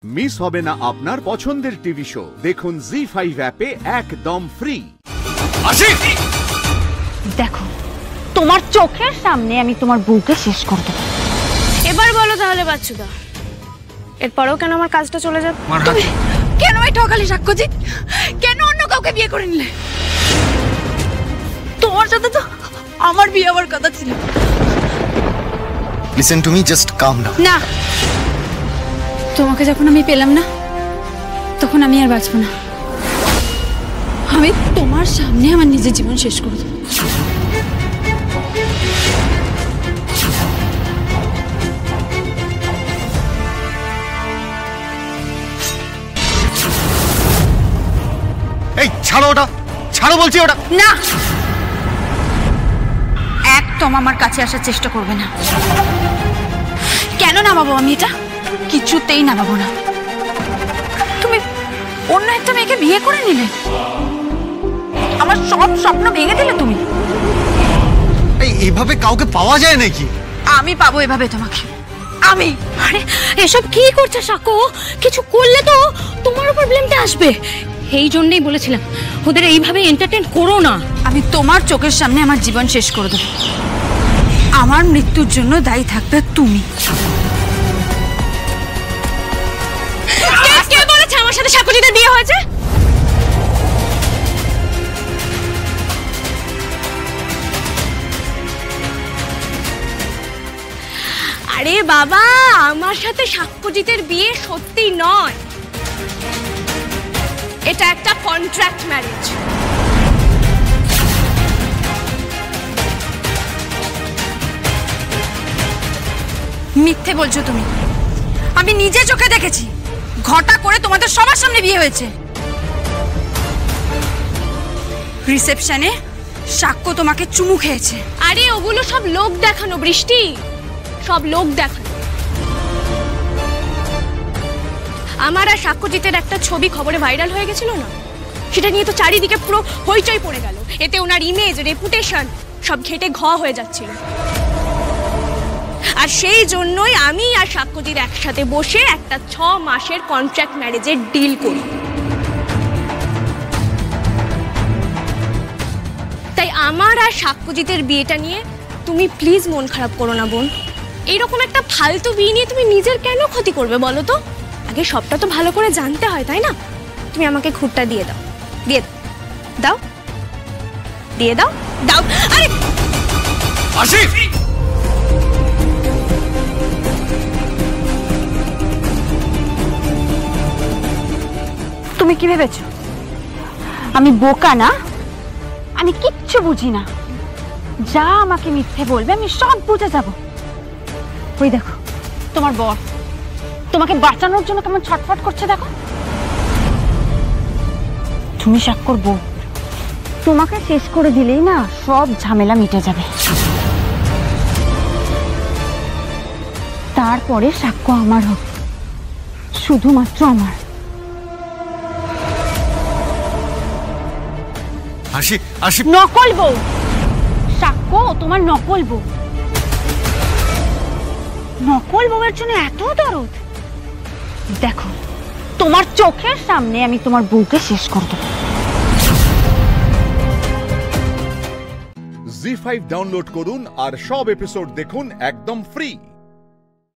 Miss হবে না আপনার পছন্দের টিভি শো। দেখুন জি5 অ্যাপে একদম ফ্রি। দেখো, তোমার চোখের সামনে আমি তোমার বউকে শেষ করে দেব। এবার বলো তাহলে বাচ্চুদা, এরপরেও কেন আমার কাজটা চলে যাবে? কেন এই ঠকালি সাক্ষ্যজিৎ? কেন অন্য কাউকে বিয়ে করে নিলে? তোমার সাথে তো আমার বিয়ে হওয়ার কথা ছিল। Listen to me, just calm down. না, তোমাকে যখন আমি পেলাম না, তখন আমি আর বাঁচবো না। আমি তোমার সামনে আমার নিজের জীবন শেষ করে দেবো। এই ছাড়ো ওটা, ছাড়ো বলছি ওটা। না, একদম আমার কাছে আসার চেষ্টা করবে না। কেন নামাবো আমি এটা? কিছুতেই নামাবো না। তুমি অন্য একটা মেয়েকে বিয়ে করে নিলে, আমার সব স্বপ্ন ভেঙে দিলে তুমি। এইভাবে কাউকে পাওয়া যায় নাকি? আমি পাবো এভাবে তোমাকে, আমি। আরে এসব কি করছে সাক্ষ্য? কিছু করলে তো তোমার উপর ব্লেমটা আসবে। এই জন্যই বলেছিলাম ওদের এইভাবে এন্টারটেইন করো না। আমি তোমার চোখের সামনে আমার জীবন শেষ করে দেবো। আমার মৃত্যুর জন্য দায়ী থাকবে তুমি। কে বলেছে আমার সাথে সাক্ষ্যজিতের বিয়ে হয়েছে? আরে বাবা, আমার সাথে সাক্ষ্যজিতের বিয়ে সত্যি নয়, এটা একটা কন্ট্রাক্ট ম্যারেজ। মিথ্যে বলছো তুমি। আমি নিজে চোখে দেখেছি, ঘটা করে তোমাদের সবার সামনে বিয়ে হয়েছে। রিসেপশনে সাক্ষ্য তোমাকে চুমু খেয়েছে। আরে ওগুলো সব লোক দেখানো বৃষ্টি, সব লোক দেখানো। আমার আর সাক্ষ্যজিতের একটা ছবি খবরে ভাইরাল হয়ে গেছিল না, সেটা নিয়ে তো চারিদিকে পুরো হইচই পড়ে গেল। এতে ওনার ইমেজ, রেপুটেশন সব ঘেটে ঘ হয়ে যাচ্ছিল। আর সেই জন্যই আমি আর সাক্ষ্যজিৎ একসাথে বসে একটা 6 মাসের কন্ট্রাক্ট ম্যারেজের ডিল করি। তাই আমার আর সাক্ষ্যজিতের বিয়েটা নিয়ে তুমি প্লিজ মন খারাপ করো না বোন। এইরকম একটা ফালতু বিয়ে নিয়ে তুমি নিজের কেন ক্ষতি করবে বলো তো? আগে সবটা তো ভালো করে জানতে হয়, তাই না? তুমি আমাকে খুঁটটা দিয়ে দাও, দিয়ে দাও, দিয়ে দাও, দাও। আরে আশিক, তুমি কি ভেবেছো আমি বোকা না? আমি কিচ্ছু বুঝি না। যা আমাকে মিথ্যে বলবে আমি সব বুঝে যাব। ওই দেখো, তোমার বর তোমাকে বাঁচানোর জন্য কেমন ছটফট করছে দেখো। তুমি সাক্ষর বউ, তোমাকে শেষ করে দিলেই না সব ঝামেলা মিটে যাবে। তারপরে সাক্ষ্য আমার হোক, শুধুমাত্র আমার। আশিক, আশিক নকল বউ। সাক্ষ্য তোমার নকল বউ। নকল বউয়ের জন্য এত দরদ? দেখো, তোমার চোখের সামনে আমি তোমার বউকে শেষ করে দেব। জি5 ডাউনলোড করুন আর সব এপিসোড দেখুন একদম ফ্রি।